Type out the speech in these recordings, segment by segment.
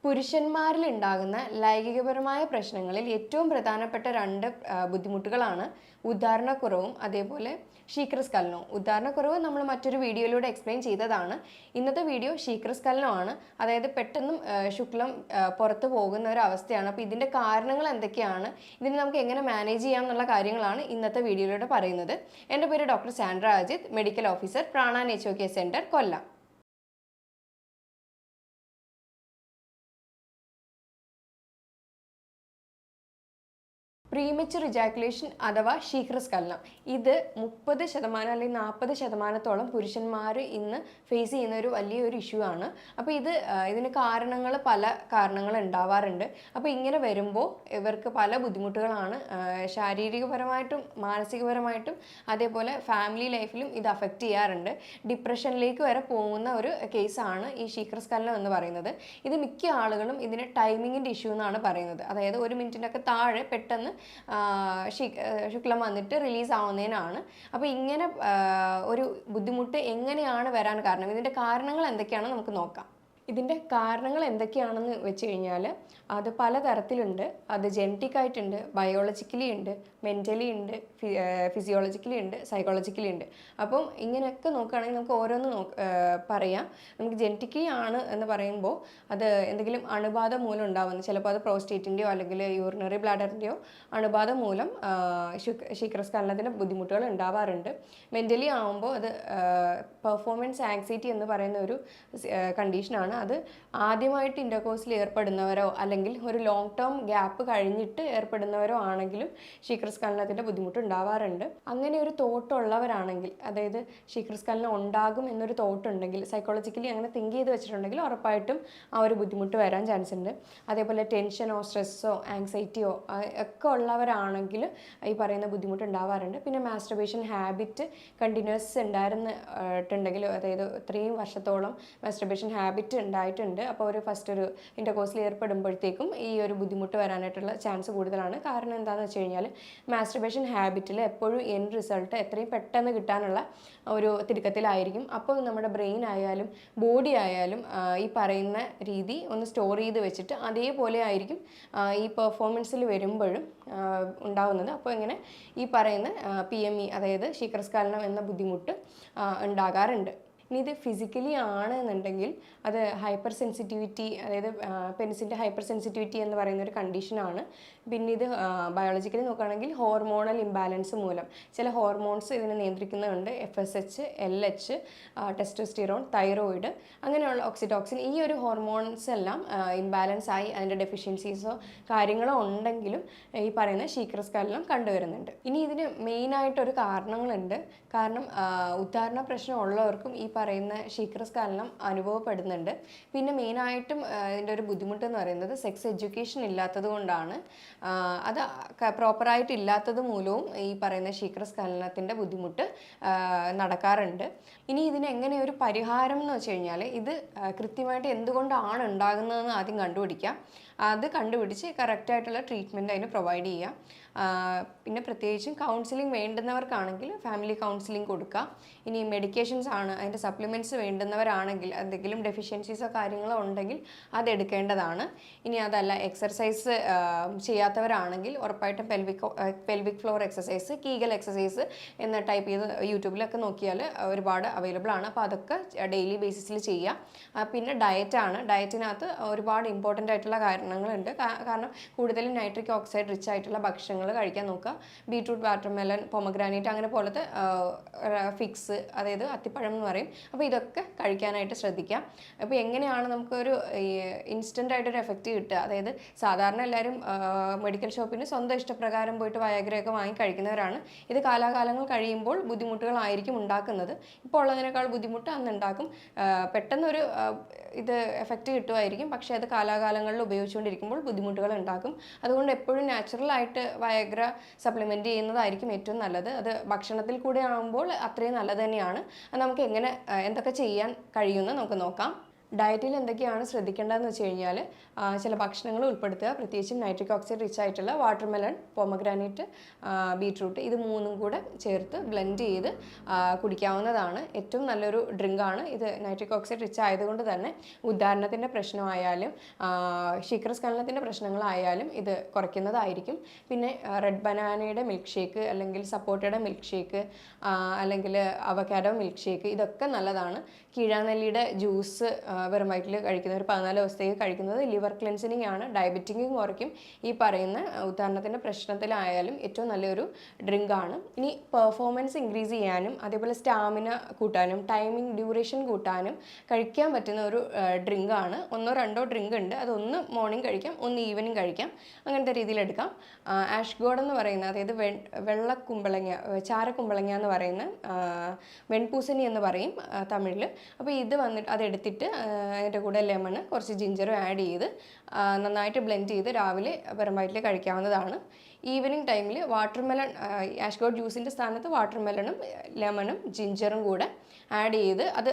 പുരുഷന്മാരിൽ ഉണ്ടാകുന്ന ലൈംഗികപരമായ പ്രശ്നങ്ങളിൽ ഏറ്റവും പ്രധാനപ്പെട്ട രണ്ട് ബുദ്ധിമുട്ടുകളാണ് ഉദ്ധാരണക്കുറവും അതേപോലെ ശീഘ്രസ്ഖലനവും. ഉദ്ധാരണക്കുറവ് നമ്മൾ മറ്റൊരു വീഡിയോയിലൂടെ എക്സ്പ്ലെയിൻ ചെയ്തതാണ്. ഇന്നത്തെ വീഡിയോ ശീഘ്രസ്ഖലനമാണ്, അതായത് പെട്ടെന്നും ശുക്ലം പുറത്തു പോകുന്ന ഒരു അവസ്ഥയാണ്. അപ്പോൾ ഇതിൻ്റെ കാരണങ്ങൾ എന്തൊക്കെയാണ്, ഇതിന് നമുക്ക് എങ്ങനെ മാനേജ് ചെയ്യാം എന്നുള്ള കാര്യങ്ങളാണ് ഇന്നത്തെ വീഡിയോയിലൂടെ പറയുന്നത്. എൻ്റെ പേര് doctor Sandra Ajith, medical officer, Prana nature care centre, Kollam. Premature ejaculation അഥവാ ശീഘ്രസ്ഖലനം, ഇത് 30% അല്ലെങ്കിൽ 40%ഓളം പുരുഷന്മാർ ഇന്ന് ഫേസ് ചെയ്യുന്ന ഒരു വലിയൊരു ഇഷ്യൂ ആണ്. അപ്പോൾ ഇതിന് പല കാരണങ്ങൾ ഉണ്ടാവാറുണ്ട്. അപ്പോൾ ഇങ്ങനെ വരുമ്പോൾ ഇവർക്ക് പല ബുദ്ധിമുട്ടുകളാണ്, ശാരീരികപരമായിട്ടും മാനസികപരമായിട്ടും അതേപോലെ ഫാമിലി ലൈഫിലും ഇത് അഫക്റ്റ് ചെയ്യാറുണ്ട്. ഡിപ്രഷനിലേക്ക് വരെ പോകുന്ന ഒരു കേസാണ് ഈ ശീഘ്രസ്ഖലനം എന്ന് പറയുന്നത്. ഇത് മിക്ക ആളുകളും ഇതിന് ടൈമിങ്ങിൻ്റെ ഇഷ്യൂ എന്നാണ് പറയുന്നത്. അതായത് 1 മിനിറ്റിനൊക്കെ താഴെ പെട്ടെന്ന് ശുക്ലം വന്നിട്ട് റിലീസ് ആവുന്നതിനാണ്. അപ്പോൾ ഇങ്ങനെ ഒരു ബുദ്ധിമുട്ട് എങ്ങനെയാണ് വരാൻ കാരണം, ഇതിൻ്റെ കാരണങ്ങൾ എന്തൊക്കെയാണെന്ന് നമുക്ക് നോക്കാം. ഇതിൻ്റെ കാരണങ്ങൾ എന്തൊക്കെയാണെന്ന് വെച്ച് കഴിഞ്ഞാൽ അത് പലതരത്തിലുണ്ട്. അത് ജെനറ്റിക് ആയിട്ടുണ്ട്, ബയോളജിക്കലി ഉണ്ട്, മെൻ്റലി ഉണ്ട്, ഫിസിയോളജിക്കലി ഉണ്ട്, സൈക്കോളജിക്കലി ഉണ്ട്. അപ്പം ഇങ്ങനെയൊക്കെ നോക്കുകയാണെങ്കിൽ നമുക്ക് ഓരോന്ന് പറയാം. നമുക്ക് ജെനറ്റിക്കലി ആണ് എന്ന് പറയുമ്പോൾ അത് എന്തെങ്കിലും അണുബാധ മൂലം ഉണ്ടാവുന്നത്, ചിലപ്പോൾ അത് പ്രോസ്റ്റേറ്റിൻ്റെയോ അല്ലെങ്കിൽ യൂറിനറി ബ്ലാഡറിൻ്റെയോ അണുബാധ മൂലം ശീഘ്രസ്ഖലനത്തിന് ബുദ്ധിമുട്ടുകൾ ഉണ്ടാവാറുണ്ട്. മെൻ്റലി ആകുമ്പോൾ അത് പെർഫോമൻസ് ആങ്സൈറ്റി എന്ന് പറയുന്ന ഒരു കണ്ടീഷനാണ്. അത് ആദ്യമായിട്ട് ഇൻ്റർകോഴ്സിൽ ഏർപ്പെടുന്നവരോ അല്ലെങ്കിൽ ഒരു ലോങ് ടേം ഗ്യാപ്പ് കഴിഞ്ഞിട്ട് ഏർപ്പെടുന്നവരോ ആണെങ്കിലും ശീഘ്രസ്ഖലനത്തിൻ്റെ ബുദ്ധിമുട്ട് ഉണ്ടാവാറുണ്ട്. അങ്ങനെ ഒരു തോട്ടുള്ളവരാണെങ്കിൽ, അതായത് ശീഘ്രസ്ഖലനം ഉണ്ടാകും എന്നൊരു തോട്ടുണ്ടെങ്കിൽ, സൈക്കോളജിക്കലി അങ്ങനെ തിങ്ക് ചെയ്ത് വെച്ചിട്ടുണ്ടെങ്കിൽ ഉറപ്പായിട്ടും ആ ഒരു ബുദ്ധിമുട്ട് വരാൻ ചാൻസ് ഉണ്ട്. അതേപോലെ ടെൻഷനോ സ്ട്രെസ്സോ ആങ്സൈറ്റിയോ ഒക്കെ ഉള്ളവരാണെങ്കിൽ ഈ പറയുന്ന ബുദ്ധിമുട്ട് ഉണ്ടാവാറുണ്ട്. പിന്നെ മാസ്റ്റർബേഷൻ ഹാബിറ്റ് കണ്ടിന്യൂസ് ഉണ്ടായിരുന്നിട്ടുണ്ടെങ്കിൽ, അതായത് 3 വർഷത്തോളം മാസ്റ്റർബേഷൻ ഹാബിറ്റ് ഉണ്ടായിട്ടുണ്ട്, അപ്പോൾ ഒരു ഇൻ്റർകോഴ്സിൽ ഏർപ്പെടുമ്പോഴത്തേക്കും ഈ ഒരു ബുദ്ധിമുട്ട് വരാനായിട്ടുള്ള ചാൻസ് കൂടുതലാണ്. കാരണം എന്താണെന്ന് വെച്ച് കഴിഞ്ഞാൽ മാസ്റ്റർബേഷൻ ഹാബിറ്റിൽ എപ്പോഴും എൻഡ് റിസൾട്ട് എത്രയും പെട്ടെന്ന് കിട്ടാനുള്ള ഒരു തിടുക്കത്തിലായിരിക്കും. അപ്പോൾ നമ്മുടെ ബ്രെയിൻ ആയാലും ബോഡി ആയാലും ഈ പറയുന്ന രീതി ഒന്ന് സ്റ്റോർ ചെയ്ത് വെച്ചിട്ട് അതേപോലെ ആയിരിക്കും ഈ പെർഫോമൻസിൽ വരുമ്പോഴും ഉണ്ടാവുന്നത്. അപ്പോൾ ഇങ്ങനെ ഈ പറയുന്ന PME, അതായത് ശീഘ്രസ്ഖലനം എന്ന ബുദ്ധിമുട്ട് ഉണ്ടാകാറുണ്ട്. ഇനി ഇത് ഫിസിക്കലി ആണ് എന്നുണ്ടെങ്കിൽ അത് ഹൈപ്പർ സെൻസിറ്റിവിറ്റി, അതായത് പെനിസിൻ്റെ ഹൈപ്പർ സെൻസിറ്റിവിറ്റി എന്ന് പറയുന്ന ഒരു കണ്ടീഷനാണ്. പിന്നെ ഇത് ബയോളജിക്കലി നോക്കുകയാണെങ്കിൽ ഹോർമോണൽ ഇംബാലൻസ് മൂലം ചില ഹോർമോൺസ് ഇതിനെ നിയന്ത്രിക്കുന്നുണ്ട്. FSH, LH, ടെസ്റ്റോസ്റ്റിറോൺ, തൈറോയിഡ്, അങ്ങനെയുള്ള ഓക്സിറ്റോക്സിൻ, ഈ ഒരു ഹോർമോൺസ് എല്ലാം ഇംബാലൻസ് ആയി അതിൻ്റെ ഡെഫിഷ്യൻസീസോ കാര്യങ്ങളോ ഉണ്ടെങ്കിലും ഈ പറയുന്ന ശീഘ്രസ്ഖലനം കണ്ടുവരുന്നുണ്ട്. ഇനി ഇതിന് മെയിനായിട്ടൊരു കാരണങ്ങളുണ്ട്. കാരണം ഉദ്ധാരണ പ്രശ്നം ഉള്ളവർക്കും ഈ പറയുന്ന ശീഘ്രസ്ഖലനം അനുഭവപ്പെടുന്നുണ്ട്. പിന്നെ മെയിനായിട്ടും ഇതിൻ്റെ ഒരു ബുദ്ധിമുട്ട് എന്ന് പറയുന്നത് സെക്സ് എഡ്യൂക്കേഷൻ ഇല്ലാത്തത് കൊണ്ടാണ്. അത് പ്രോപ്പറായിട്ട് ഇല്ലാത്തത് മൂലവും ഈ പറയുന്ന ശീഘ്രസ്ഖലനത്തിൻ്റെ ബുദ്ധിമുട്ട് നടക്കാറുണ്ട്. ഇനി ഇതിന് എങ്ങനെ ഒരു പരിഹാരം എന്ന് വെച്ച് കഴിഞ്ഞാൽ, ഇത് കൃത്യമായിട്ട് എന്തുകൊണ്ടാണ് ഉണ്ടാകുന്നതെന്ന് ആദ്യം കണ്ടുപിടിക്കാം. അത് കണ്ടുപിടിച്ച് കറക്റ്റായിട്ടുള്ള ട്രീറ്റ്മെൻറ്റ് അതിന് പ്രൊവൈഡ് ചെയ്യാം. പിന്നെ പ്രത്യേകിച്ചും കൗൺസിലിംഗ് വേണ്ടുന്നവർക്കാണെങ്കിൽ ഫാമിലി കൗൺസിലിംഗ് കൊടുക്കാം. ഇനി മെഡിക്കേഷൻസ് ആണ്, അതിൻ്റെ സപ്ലിമെൻറ്റ്സ് വേണ്ടുന്നവരാണെങ്കിൽ എന്തെങ്കിലും ഡെഫിഷ്യൻസീസോ കാര്യങ്ങളോ ഉണ്ടെങ്കിൽ അതെടുക്കേണ്ടതാണ്. ഇനി അതല്ല എക്സർസൈസ് ചെയ്യാത്തവരാണെങ്കിൽ ഉറപ്പായിട്ടും pelvic floor exercise, Kegel exercise എന്ന് ടൈപ്പ് ചെയ്ത് യൂട്യൂബിലൊക്കെ നോക്കിയാൽ ഒരുപാട് അവൈലബിൾ ആണ്. അപ്പോൾ അതൊക്കെ ഡെയിലി ബേസിസിൽ ചെയ്യാം. പിന്നെ ഡയറ്റാണ്. ഡയറ്റിനകത്ത് ഒരുപാട് ഇമ്പോർട്ടൻ്റ് ആയിട്ടുള്ള കാരണങ്ങളുണ്ട്. കാരണം കൂടുതലും നൈട്രിക് ഓക്സൈഡ് റിച്ച് ആയിട്ടുള്ള ഭക്ഷണങ്ങൾ കഴിക്കാൻ നോക്കുക. ബീട്രൂട്ട്, വാട്ടർമെലൺ, പൊമഗ്രാനൈറ്റ് അങ്ങനെ പോലത്തെ ഫിക്സ്, അതായത് അത്തിപ്പഴം എന്ന് പറയും. അപ്പോൾ ഇതൊക്കെ കഴിക്കാനായിട്ട് ശ്രദ്ധിക്കാം. അപ്പോൾ എങ്ങനെയാണ് നമുക്കൊരു ഇൻസ്റ്റൻ്റ് ആയിട്ടൊരു എഫക്റ്റ് കിട്ടുക, അതായത് സാധാരണ എല്ലാവരും മെഡിക്കൽ ഷോപ്പിന് സ്വന്തം ഇഷ്ടപ്രകാരം പോയിട്ട് വയഗ്രയൊക്കെ വാങ്ങി കഴിക്കുന്നവരാണ്. ഇത് കാലാകാലങ്ങൾ കഴിയുമ്പോൾ ബുദ്ധിമുട്ടുകളായിരിക്കും ഉണ്ടാക്കുന്നത്. ഇപ്പോൾ ഉള്ളതിനേക്കാൾ ബുദ്ധിമുട്ട് അന്ന് ഉണ്ടാക്കും. പെട്ടെന്നൊരു ഇത് എഫക്റ്റ് കിട്ടുമായിരിക്കും, പക്ഷേ അത് കാലാകാലങ്ങളിൽ ഉപയോഗിച്ചുകൊണ്ടിരിക്കുമ്പോൾ ബുദ്ധിമുട്ടുകൾ ഉണ്ടാക്കും. അതുകൊണ്ട് എപ്പോഴും നാച്ചുറലായിട്ട് വയഗ്ര സപ്ലിമെൻറ്റ് ചെയ്യുന്നതായിരിക്കും ഏറ്റവും നല്ലത്. അത് ഭക്ഷണത്തിൽ കൂടെ ആകുമ്പോൾ അത്രയും നല്ലത് തന്നെയാണ്. അത് നമുക്ക് എന്തൊക്കെ ചെയ്യാൻ കഴിയുമെന്ന് നമുക്ക് നോക്കാം. ഡയറ്റിൽ എന്തൊക്കെയാണ് ശ്രദ്ധിക്കേണ്ടതെന്ന് വെച്ച് കഴിഞ്ഞാൽ ചില ഭക്ഷണങ്ങൾ ഉൾപ്പെടുത്തുക, പ്രത്യേകിച്ചും നൈട്രിക് ഓക്സൈഡ് റിച്ച് ആയിട്ടുള്ള വാട്ടർമെലൺ, പൊമഗ്രാനൈറ്റ്, ബീട്രൂട്ട് ഇത് മൂന്നും കൂടെ ചേർത്ത് ബ്ലെൻഡ് ചെയ്ത് കുടിക്കാവുന്നതാണ്. ഏറ്റവും നല്ലൊരു ഡ്രിങ്കാണ് ഇത്. നൈട്രിക് ഓക്സൈഡ് റിച്ച് ആയതുകൊണ്ട് തന്നെ ഉദാഹരണത്തിൻ്റെ പ്രശ്നമായാലും ശീഘ്രസ്ഖലനത്തിൻ്റെ പ്രശ്നങ്ങളായാലും ഇത് കുറയ്ക്കുന്നതായിരിക്കും. പിന്നെ റെഡ് ബനാനയുടെ മിൽക്ക് ഷേക്ക് അല്ലെങ്കിൽ സപ്പോട്ടയുടെ മിൽക്ക് ഷേക്ക് അല്ലെങ്കിൽ അവക്കാഡോ മിൽക്ക് ഷേക്ക് ഇതൊക്കെ നല്ലതാണ്. കീഴാനെല്ലിയുടെ ജ്യൂസ് വെറും വയറ്റിൽ കഴിക്കുന്നത് ഒരു 14 ദിവസത്തേക്ക് കഴിക്കുന്നത് ലിവർ ക്ലെൻസിനിങ് ആണ്, ഡയബറ്റിക്കും കുറയ്ക്കും. ഈ പറയുന്ന ഉദാഹരണത്തിൻ്റെ പ്രശ്നത്തിലായാലും ഏറ്റവും നല്ലൊരു ഡ്രിങ്കാണ്. ഇനി പെർഫോമൻസ് ഇൻക്രീസ് ചെയ്യാനും അതേപോലെ സ്റ്റാമിന കൂട്ടാനും ടൈമിംഗ് ഡ്യൂറേഷൻ കൂട്ടാനും കഴിക്കാൻ പറ്റുന്ന ഒരു ഡ്രിങ്കാണ്. 1-2 ഡ്രിങ്ക് ഉണ്ട്. അതൊന്ന് മോർണിംഗ് കഴിക്കാം, ഒന്ന് ഈവനിങ് കഴിക്കാം, അങ്ങനത്തെ രീതിയിൽ എടുക്കാം. ആഷ് ഗോഡ് എന്ന് പറയുന്ന, അതായത് വെള്ളക്കുമ്പളങ്ങ, ചാരക്കുമ്പളങ്ങ എന്ന് പറയുന്ന, വെൺപൂസണി എന്ന് പറയും തമിഴിൽ. അപ്പോൾ ഇത് വന്നിട്ട് അതെടുത്തിട്ട് അതിൻ്റെ കൂടെ ലെമൺ കുറച്ച് ജിഞ്ചറും ആഡ് ചെയ്ത് നന്നായിട്ട് ബ്ലെൻഡ് ചെയ്ത് രാവിലെ വെറും വയറ്റിൽ കഴിക്കാവുന്നതാണ്. ഈവനിങ് ടൈമിൽ വാട്ടർമെലൺ, ആഷ് ഗോഡ് ജ്യൂസിൻ്റെ സ്ഥാനത്ത് വാട്ടർമെലണും ലെമണും ജിഞ്ചറും കൂടെ ആഡ് ചെയ്ത്, അത്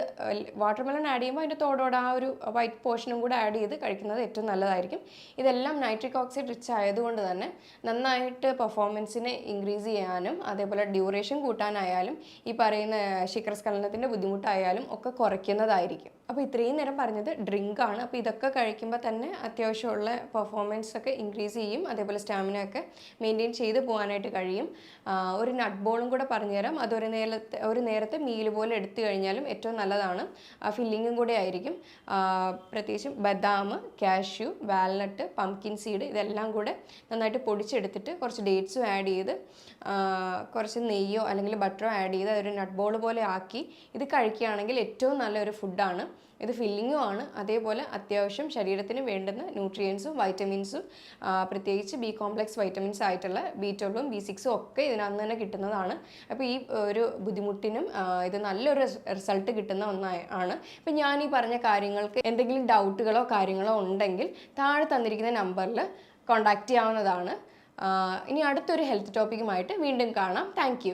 വാട്ടർമെലൺ ആഡ് ചെയ്യുമ്പോൾ അതിൻ്റെ തോടോടെ ആ ഒരു വൈറ്റ് പോർഷനും കൂടെ ആഡ് ചെയ്ത് കഴിക്കുന്നത് ഏറ്റവും നല്ലതായിരിക്കും. ഇതെല്ലാം നൈട്രിക് ഓക്സൈഡ് റിച്ച് ആയതുകൊണ്ട് തന്നെ നന്നായിട്ട് പെർഫോമൻസിനെ ഇൻക്രീസ് ചെയ്യാനും അതേപോലെ ഡ്യൂറേഷൻ കൂട്ടാനായാലും ഈ പറയുന്ന ശീഘ്രസ്ഖലനത്തിൻ്റെ ബുദ്ധിമുട്ടായാലും ഒക്കെ കുറയ്ക്കുന്നതായിരിക്കും. അപ്പോൾ ഇത്രയും നേരം പറഞ്ഞത് ഡ്രിങ്കാണ്. അപ്പോൾ ഇതൊക്കെ കഴിക്കുമ്പോൾ തന്നെ അത്യാവശ്യമുള്ള പെർഫോമൻസ് ഒക്കെ ഇൻക്രീസ് ചെയ്യും, അതേപോലെ സ്റ്റാമിന ഒക്കെ മെയിൻറ്റെയിൻ ചെയ്ത് പോകാനായിട്ട് കഴിയും. ഒരു നട്ട് ബോളും കൂടെ പറഞ്ഞുതരാം. അതൊരു നേരത്തെ മീൽ പോലെ എടുത്തു കഴിഞ്ഞാലും ഏറ്റവും നല്ലതാണ്. ഫില്ലിങ്ങും കൂടെ ആയിരിക്കും. പ്രത്യേകിച്ചും ബദാം, കാഷ്യൂ, വാൽനട്ട്, പംകിൻ സീഡ് ഇതെല്ലാം കൂടെ നന്നായിട്ട് പൊടിച്ചെടുത്തിട്ട് കുറച്ച് ഡേറ്റ്സും ആഡ് ചെയ്ത് കുറച്ച് നെയ്യോ അല്ലെങ്കിൽ ബട്ടറോ ആഡ് ചെയ്ത് അതൊരു നട്ട് ബോൾ പോലെ ആക്കി ഇത് കഴിക്കുകയാണെങ്കിൽ ഏറ്റവും നല്ലൊരു ഫുഡാണ്. ഇത് ഫില്ലിങ്ങും ആണ്, അതേപോലെ അത്യാവശ്യം ശരീരത്തിന് വേണ്ടുന്ന ന്യൂട്രിയൻസും വൈറ്റമിൻസും പ്രത്യേകിച്ച് ബി കോംപ്ലക്സ് വൈറ്റമിൻസ് ആയിട്ടുള്ള B12ഉം B6ഉം ഒക്കെ ഇതിനകത്ത് തന്നെ കിട്ടുന്നതാണ്. അപ്പോൾ ഈ ഒരു ബുദ്ധിമുട്ടിനും ഇത് നല്ലൊരു റിസൾട്ട് കിട്ടുന്ന ഒന്നാണ്. ഇപ്പം ഞാൻ ഈ പറഞ്ഞ കാര്യങ്ങൾക്ക് എന്തെങ്കിലും ഡൗട്ടുകളോ കാര്യങ്ങളോ ഉണ്ടെങ്കിൽ താഴെ തന്നിരിക്കുന്ന നമ്പറിൽ കോൺടാക്റ്റ് ചെയ്യാവുന്നതാണ്. ഇനി അടുത്തൊരു ഹെൽത്ത് ടോപ്പിക്കുമായിട്ട് വീണ്ടും കാണാം. താങ്ക്